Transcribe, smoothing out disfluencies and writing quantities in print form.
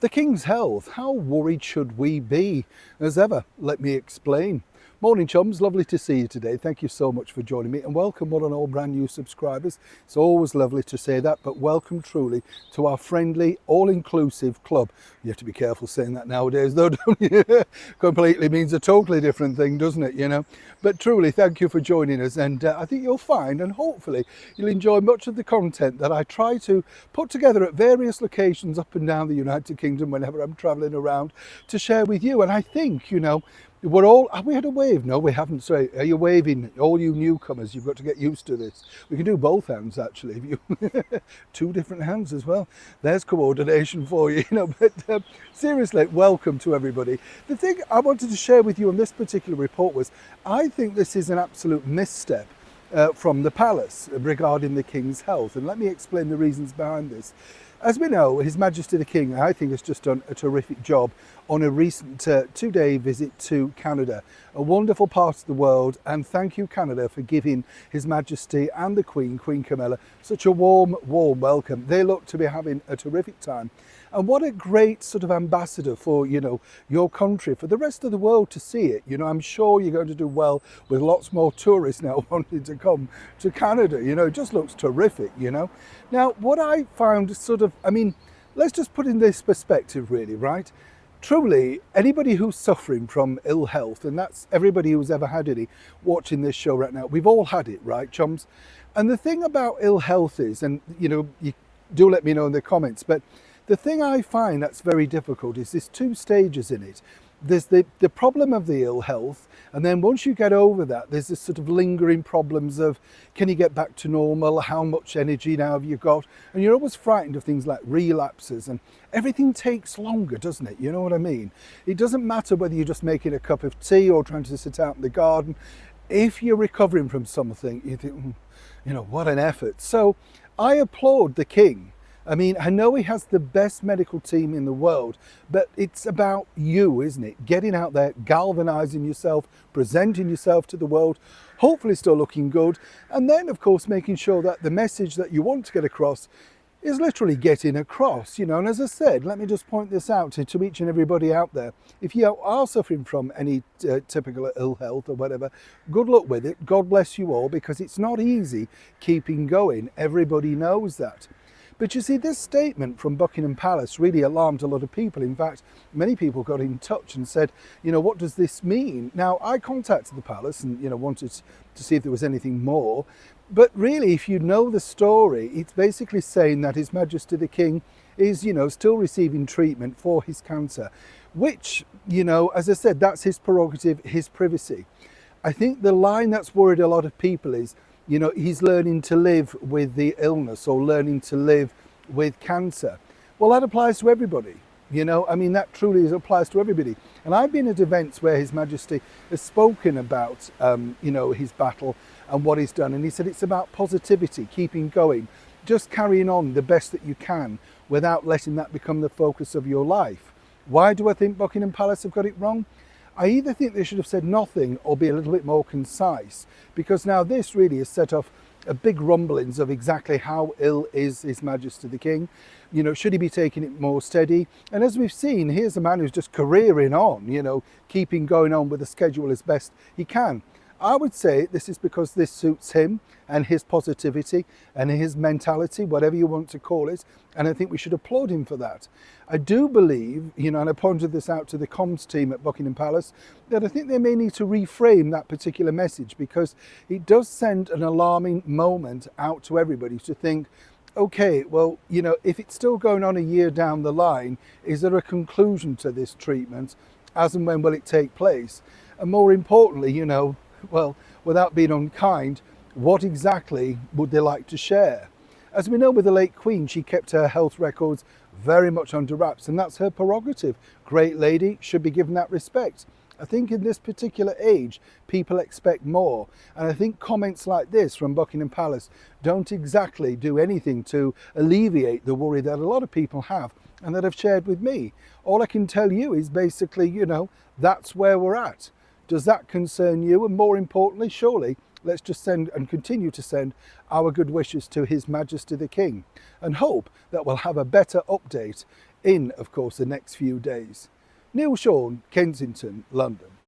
The King's health, how worried should we be? As ever, let me explain. Morning chums, lovely to see you today. Thank you so much for joining me and welcome one and all brand new subscribers. It's always lovely to say that, but welcome truly to our friendly, all-inclusive club. You have to be careful saying that nowadays though, don't you? Completely means a totally different thing, doesn't it, you know? But truly, thank you for joining us, and I think you'll find, and hopefully you'll enjoy much of the content that I try to put together at various locations up and down the United Kingdom whenever I'm travelling around to share with you. And I think, you know, we're all, have we had a wave? No, we haven't. So are you waving? All you newcomers, you've got to get used to this. We can do both hands actually. If you two different hands as well. There's coordination for you, you know. But seriously, welcome to everybody. The thing I wanted to share with you on this particular report was, I think this is an absolute misstep from the palace regarding the King's health. And let me explain the reasons behind this. As we know, His Majesty the King, I think, has just done a terrific job on a recent two-day visit to Canada, a wonderful part of the world, and thank you, Canada, for giving His Majesty and the Queen, Queen Camilla, such a warm welcome. They look to be having a terrific time. And what a great sort of ambassador for, you know, your country, for the rest of the world to see it. You know, I'm sure you're going to do well with lots more tourists now wanting to come to Canada. You know, it just looks terrific, you know. Now, what I found sort of, I mean, let's just put in this perspective really, right? Truly, anybody who's suffering from ill health, and that's everybody who's ever had any watching this show right now, we've all had it, right, chums? And the thing about ill health is, and, you know, you do let me know in the comments, but the thing I find that's very difficult is there's two stages in it. There's the problem of the ill health, and then once you get over that, there's this sort of lingering problems of, can you get back to normal? How much energy now have you got? And you're always frightened of things like relapses, and everything takes longer, doesn't it? You know what I mean? It doesn't matter whether you're just making a cup of tea or trying to sit out in the garden. If you're recovering from something, you think, you know, what an effort. So I applaud the King. I mean, I know he has the best medical team in the world, but it's about you, isn't it? Getting out there, galvanizing yourself, presenting yourself to the world, hopefully still looking good. And then, of course, making sure that the message that you want to get across is literally getting across, you know. And as I said, let me just point this out to each and everybody out there. If you are suffering from any typical ill health or whatever, good luck with it. God bless you all, because it's not easy keeping going. Everybody knows that. But you see, this statement from Buckingham Palace really alarmed a lot of people. In fact, many people got in touch and said, you know, what does this mean? Now, I contacted the palace and, you know, wanted to see if there was anything more. But really, if you know the story, it's basically saying that His Majesty the King is, you know, still receiving treatment for his cancer, which, you know, as I said, that's his prerogative, his privacy. I think the line that's worried a lot of people is, you know, he's learning to live with the illness or learning to live with cancer. Well, that applies to everybody. You know, I mean, that truly applies to everybody. And I've been at events where His Majesty has spoken about, you know, his battle and what he's done. And he said it's about positivity, keeping going, just carrying on the best that you can without letting that become the focus of your life. Why do I think Buckingham Palace have got it wrong? I either think they should have said nothing or be a little bit more concise, because now this really has set off a big rumblings of exactly how ill is His Majesty the King. You know, should he be taking it more steady? And as we've seen, here's a man who's just careering on, you know, keeping going on with the schedule as best he can. I would say this is because this suits him and his positivity and his mentality, whatever you want to call it. And I think we should applaud him for that. I do believe, you know, and I pointed this out to the comms team at Buckingham Palace, that I think they may need to reframe that particular message, because it does send an alarming moment out to everybody to think, okay, well, you know, if it's still going on a year down the line, is there a conclusion to this treatment? As and when will it take place? And more importantly, you know, well, without being unkind, what exactly would they like to share? As we know with the late Queen, she kept her health records very much under wraps, and that's her prerogative. Great lady, should be given that respect. I think in this particular age, people expect more. And I think comments like this from Buckingham Palace don't exactly do anything to alleviate the worry that a lot of people have and that have shared with me. All I can tell you is basically, you know, that's where we're at. Does that concern you? And more importantly, surely, let's just send and continue to send our good wishes to His Majesty the King and hope that we'll have a better update in, of course, the next few days. Neil Sean, Kensington, London.